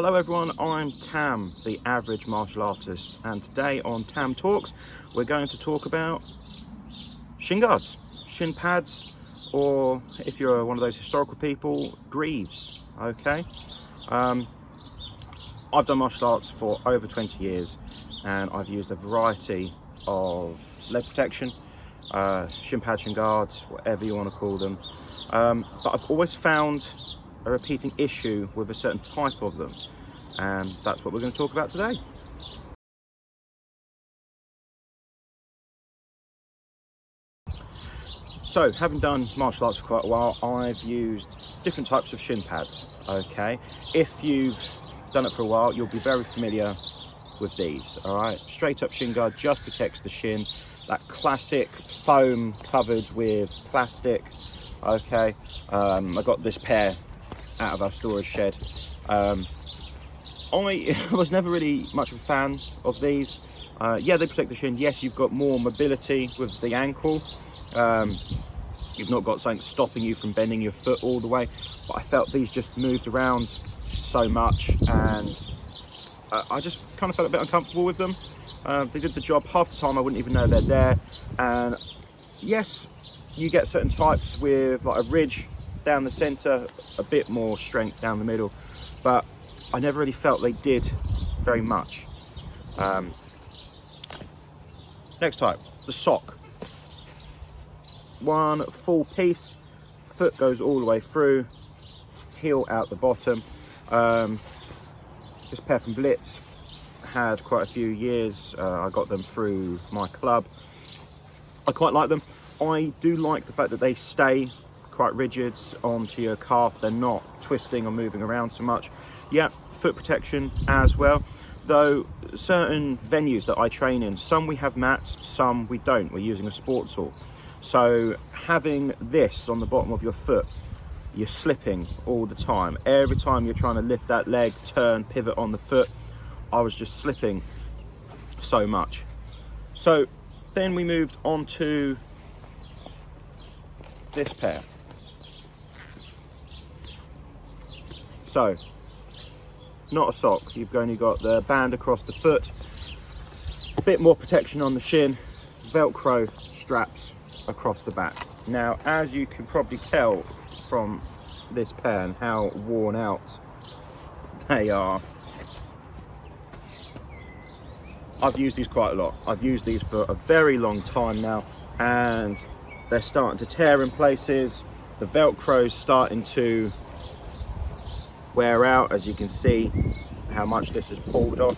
Hello everyone, I'm Tam, the average martial artist, and today on Tam Talks we're going to talk about shin guards, shin pads, or if you're one of those historical people, greaves. Okay, I've done martial arts for over 20 years and I've used a variety of leg protection, shin pads, shin guards, whatever you want to call them, but I've always found a repeating issue with a certain type of them, and that's what we're going to talk about today. So, having done martial arts for quite a while, I've used different types of shin pads. Okay, if you've done it for a while, you'll be very familiar with these. All right, straight up shin guard just protects the shin, that classic foam covered with plastic. Okay, I got this pair out of our storage shed. I was never really much of a fan of these. Yeah, they protect the shin. Yes, you've got more mobility with the ankle. You've not got something stopping you from bending your foot all the way, but I felt these just moved around so much, and I just kind of felt a bit uncomfortable with them. They did the job. Half the time I wouldn't even know they're there. And yes, you get certain types with like a ridge down the center, a bit more strength down the middle, but I never really felt they did very much. Next type, the sock. One full piece, foot goes all the way through, heel out the bottom. This pair from Blitz, had quite a few years. I got them through my club. I quite like them. I do like the fact that they stay quite rigid onto your calf. They're not twisting or moving around so much. Yeah, foot protection as well. Though certain venues that I train in, some we have mats, some we don't. We're using a sports hall. So having this on the bottom of your foot, you're slipping all the time. Every time you're trying to lift that leg, turn, pivot on the foot, I was just slipping so much. So then we moved on to this pair. So, not a sock, you've only got the band across the foot, a bit more protection on the shin, Velcro straps across the back. Now, as you can probably tell from this pair and how worn out they are, I've used these quite a lot. I've used these for a very long time now, and they're starting to tear in places. The Velcro's starting to wear out, as you can see how much this has pulled off.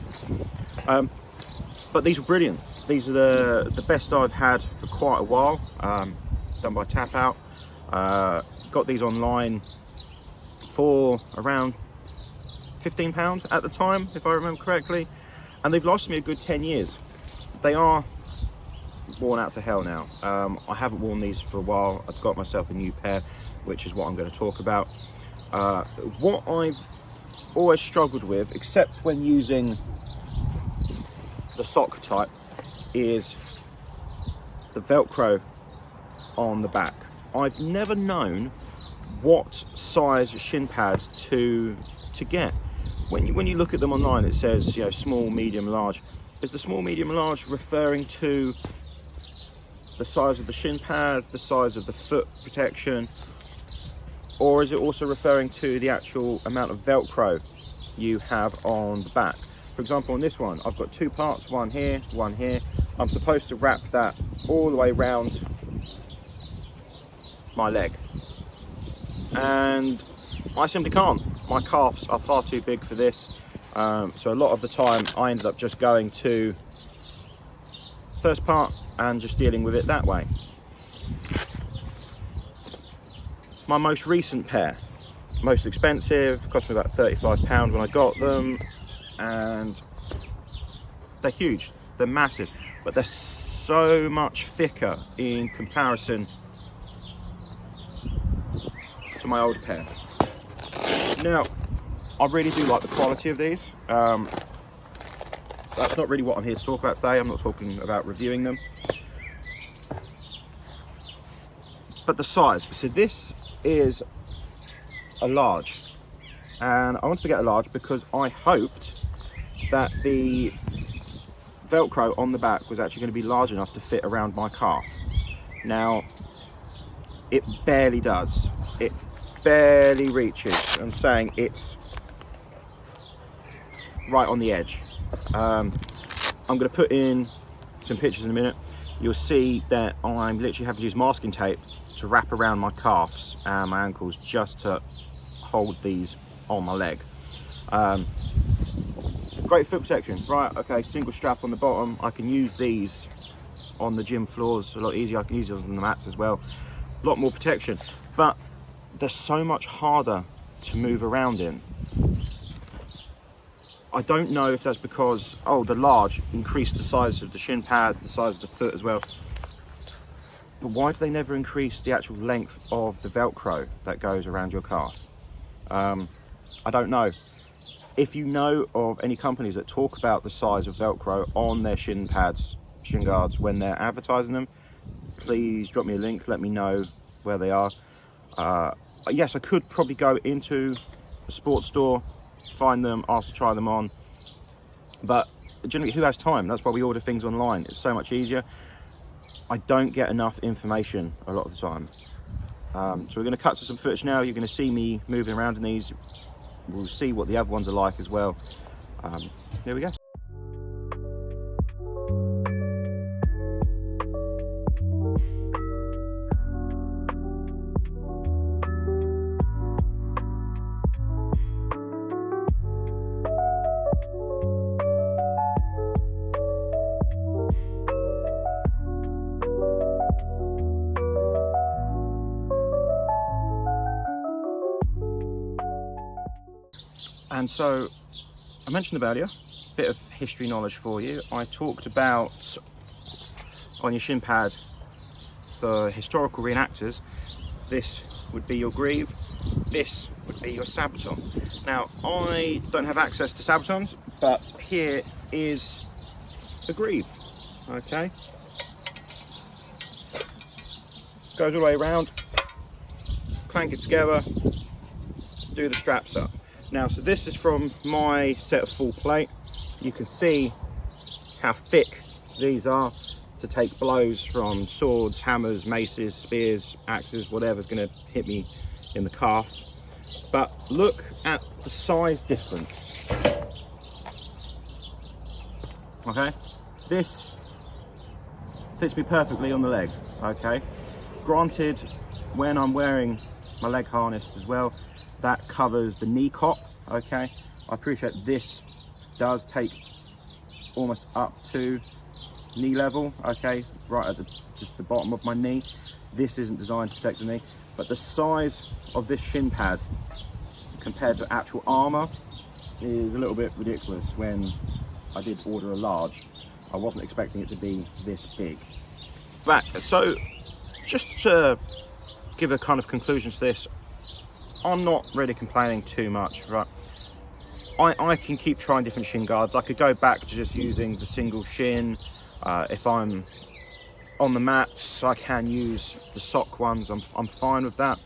But these were brilliant. These are the best I've had for quite a while, done by Tap Out. Got these online for around £15 at the time, if I remember correctly, and they've lasted me a good 10 years. They are worn out to hell now. I haven't worn these for a while. I've got myself a new pair, which is what I'm going to talk about. What I've always struggled with, except when using the sock type, is the Velcro on the back. I've never known what size shin pads to get. When you look at them online, it says, you know, small, medium, large. Is the small, medium, large referring to the size of the shin pad, the size of the foot protection, or is it also referring to the actual amount of Velcro you have on the back? For example, on this one, I've got two parts, one here, one here. I'm supposed to wrap that all the way around my leg, and I simply can't. My calves are far too big for this. So a lot of the time I ended up just going to first part and just dealing with it that way. My most recent pair, most expensive, cost me about £35 when I got them, and they're huge, they're massive, but they're so much thicker in comparison to my old pair. Now, I really do like the quality of these. That's not really what I'm here to talk about today. I'm not talking about reviewing them. But the size, so this is a large, and I wanted to get a large because I hoped that the Velcro on the back was actually going to be large enough to fit around my calf. Now, it barely does. It barely reaches. I'm saying it's right on the edge. I'm going to put in some pictures in a minute. You'll see that I'm literally having to use masking tape to wrap around my calves and my ankles just to hold these on my leg. Great foot protection, right? Okay, single strap on the bottom. I can use these on the gym floors a lot easier. I can use those on the mats as well. A lot more protection, but they're so much harder to move around in. I don't know if that's because, oh, the large increased the size of the shin pad, the size of the foot as well. But why do they never increase the actual length of the Velcro that goes around your calf? I don't know. If you know of any companies that talk about the size of Velcro on their shin pads, shin guards, when they're advertising them, please drop me a link, let me know where they are. Yes, I could probably go into a sports store, find them, ask to try them on, but generally, who has time? That's why we order things online. It's so much easier. I don't get enough information a lot of the time. So we're going to cut to some footage now. You're going to see me moving around in these. We'll see what the other ones are like as well. Here we go. And so I mentioned earlier, a bit of history knowledge for you. I talked about on your shin pad for historical reenactors, this would be your greave, this would be your sabaton. Now, I don't have access to sabatons, but here is the greave, okay? Goes all the way around, clank it together, do the straps up. Now, so this is from my set of full plate. You can see how thick these are to take blows from swords, hammers, maces, spears, axes, whatever's going to hit me in the calf. But look at the size difference. Okay, this fits me perfectly on the leg. Okay, granted, when I'm wearing my leg harness as well, that covers the knee cop. Okay, I appreciate this does take almost up to knee level. Okay, right at just the bottom of my knee. This isn't designed to protect the knee, but the size of this shin pad compared to actual armor is a little bit ridiculous. When I did order a large, I wasn't expecting it to be this big. Right, so just to give a kind of conclusion to this, I'm not really complaining too much, right? I can keep trying different shin guards. I could go back to just using the single shin. If I'm on the mats, I can use the sock ones. I'm fine with that.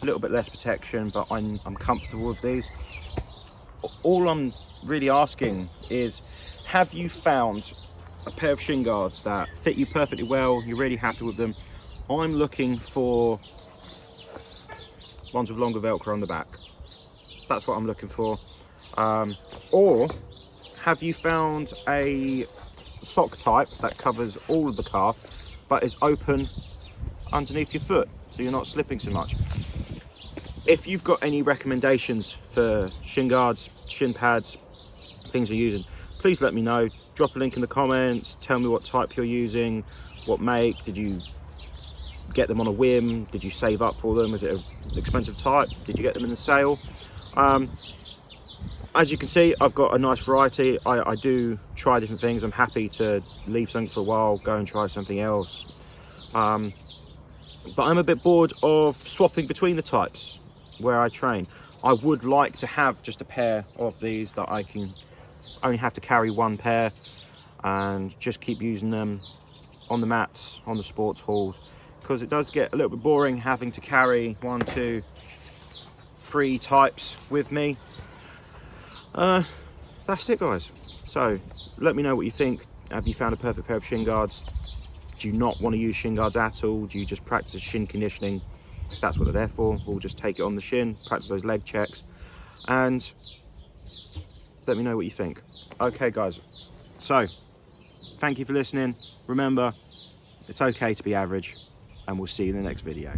A little bit less protection, but I'm comfortable with these. All I'm really asking is, have you found a pair of shin guards that fit you perfectly well, you're really happy with them? I'm looking for ones with longer Velcro on the back. That's what I'm looking for. Or have you found a sock type that covers all of the calf but is open underneath your foot so you're not slipping so much? If you've got any recommendations for shin guards, shin pads, things you're using, please let me know. Drop a link in the comments, tell me what type you're using, what make, did you get them on a whim, did you save up for them, is it an expensive type, did you get them in the sale? As you can see, I've got a nice variety. I do try different things. I'm happy to leave something for a while, go and try something else. But I'm a bit bored of swapping between the types where I train. I would like to have just a pair of these that I can only have to carry one pair and just keep using them on the mats, on the sports halls, because it does get a little bit boring having to carry 1, 2, 3 types with me. That's it, guys. So let me know what you think. Have you found a perfect pair of shin guards? Do you not want to use shin guards at all? Do you just practice shin conditioning? That's what they're there for. We'll just take it on the shin, practice those leg checks, and let me know what you think. Okay, guys. So thank you for listening. Remember, it's okay to be average, and we'll see you in the next video.